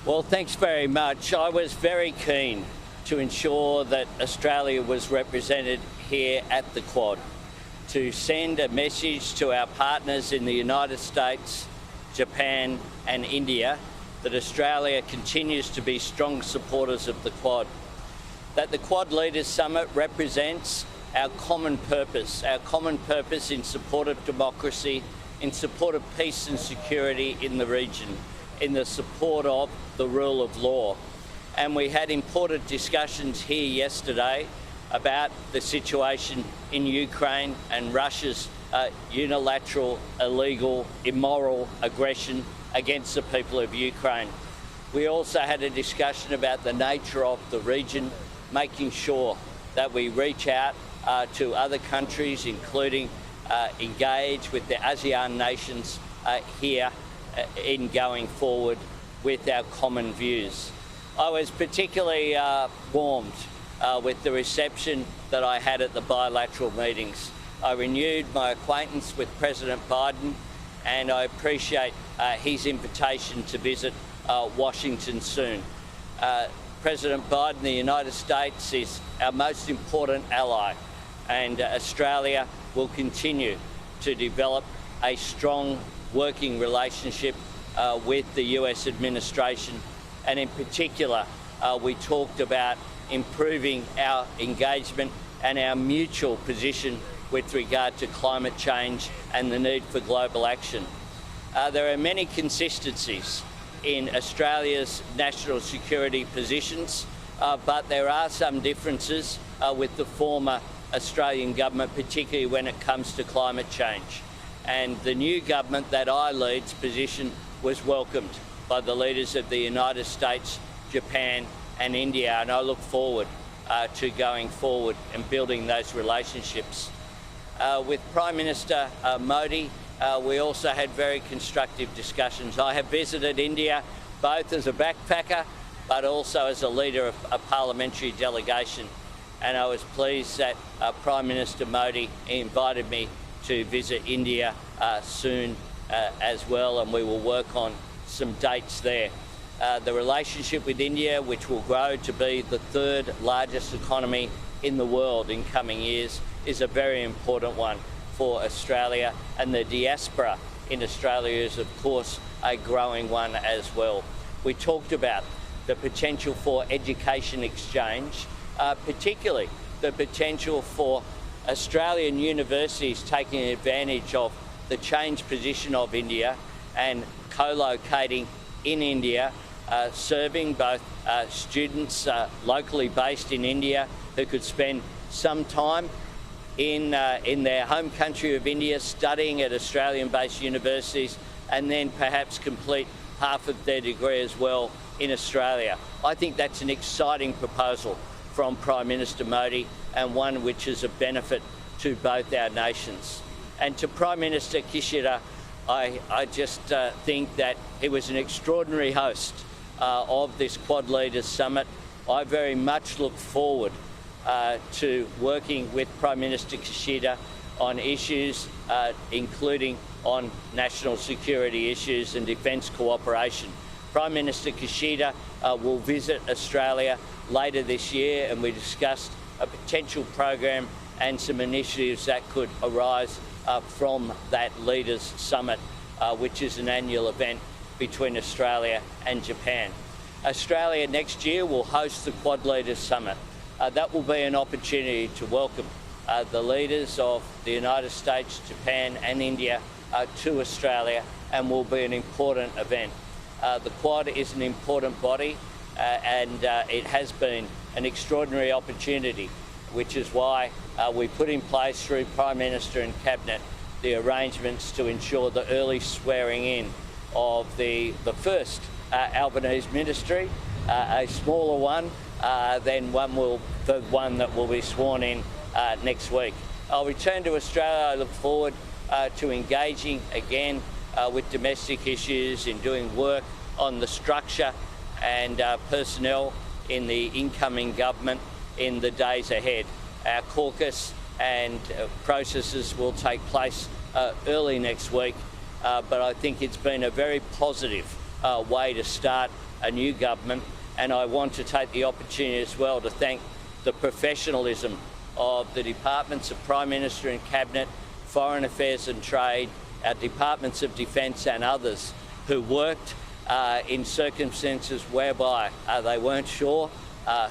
Well, thanks very much. I was very keen to ensure that Australia was represented here at the Quad, to send a message to our partners in the United States, Japan and India that Australia continues to be strong supporters of the Quad, that the Quad Leaders Summit represents our common purpose in support of democracy, in support of peace and security in the region, in the support of the rule of law. And we had important discussions here yesterday about the situation in Ukraine and Russia's unilateral, illegal, immoral aggression against the people of Ukraine. We also had a discussion about the nature of the region, making sure that we reach out to other countries, including engage with the ASEAN nations here in going forward with our common views. I was particularly warmed with the reception that I had at the bilateral meetings. I renewed my acquaintance with President Biden, and I appreciate his invitation to visit Washington soon. President Biden, the United States, is our most important ally, and Australia will continue to develop a strong working relationship with the US administration. And in particular, we talked about improving our engagement and our mutual position with regard to climate change and the need for global action. There are many consistencies in Australia's national security positions, but there are some differences with the former Australian government, particularly when it comes to climate change. And the new government that I lead's position was welcomed by the leaders of the United States, Japan and India, and I look forward to going forward and building those relationships. With Prime Minister Modi, we also had very constructive discussions. I have visited India both as a backpacker but also as a leader of a parliamentary delegation, and I was pleased that Prime Minister Modi invited me to visit India soon as well, and we will work on some dates there. The relationship with India, which will grow to be the third largest economy in the world in coming years, is a very important one for Australia, and the diaspora in Australia is of course a growing one as well. We talked about the potential for education exchange, particularly the potential for Australian universities taking advantage of the changed position of India and co-locating in India, serving both students locally based in India who could spend some time in their home country of India studying at Australian-based universities, and then perhaps complete half of their degree as well in Australia. I think that's an exciting proposal from Prime Minister Modi, and one which is of benefit to both our nations. And to Prime Minister Kishida, I just think that he was an extraordinary host of this Quad Leaders Summit. I very much look forward to working with Prime Minister Kishida on issues including on national security issues and defence cooperation. Prime Minister Kishida will visit Australia later this year, and we discussed a potential program and some initiatives that could arise from that Leaders Summit, which is an annual event between Australia and Japan. Australia next year will host the Quad Leaders Summit. That will be an opportunity to welcome the leaders of the United States, Japan and India to Australia, and will be an important event. The Quad is an important body and it has been an extraordinary opportunity, which is why we put in place through Prime Minister and Cabinet the arrangements to ensure the early swearing in of the first Albanese ministry, a smaller one than the one that will be sworn in next week. I'll return to Australia. I look forward to engaging again with domestic issues, in doing work on the structure and personnel in the incoming government in the days ahead. Our caucus and processes will take place early next week, but I think it's been a very positive way to start a new government, and I want to take the opportunity as well to thank the professionalism of the departments of Prime Minister and Cabinet, Foreign Affairs and Trade, our departments of Defence and others who worked in circumstances whereby they weren't sure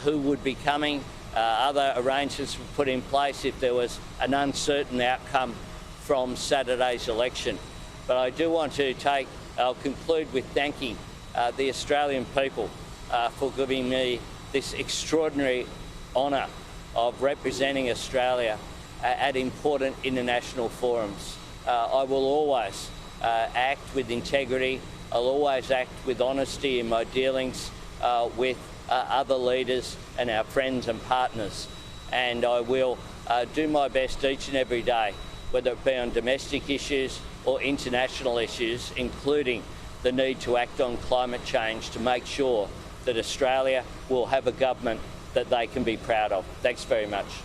who would be coming. Other arrangements were put in place if there was an uncertain outcome from Saturday's election. But I do want to I'll conclude with thanking the Australian people for giving me this extraordinary honour of representing Australia at important international forums. I will always act with integrity. I'll always act with honesty in my dealings with other leaders and our friends and partners. And I will do my best each and every day, whether it be on domestic issues or international issues, including the need to act on climate change, to make sure that Australia will have a government that they can be proud of. Thanks very much.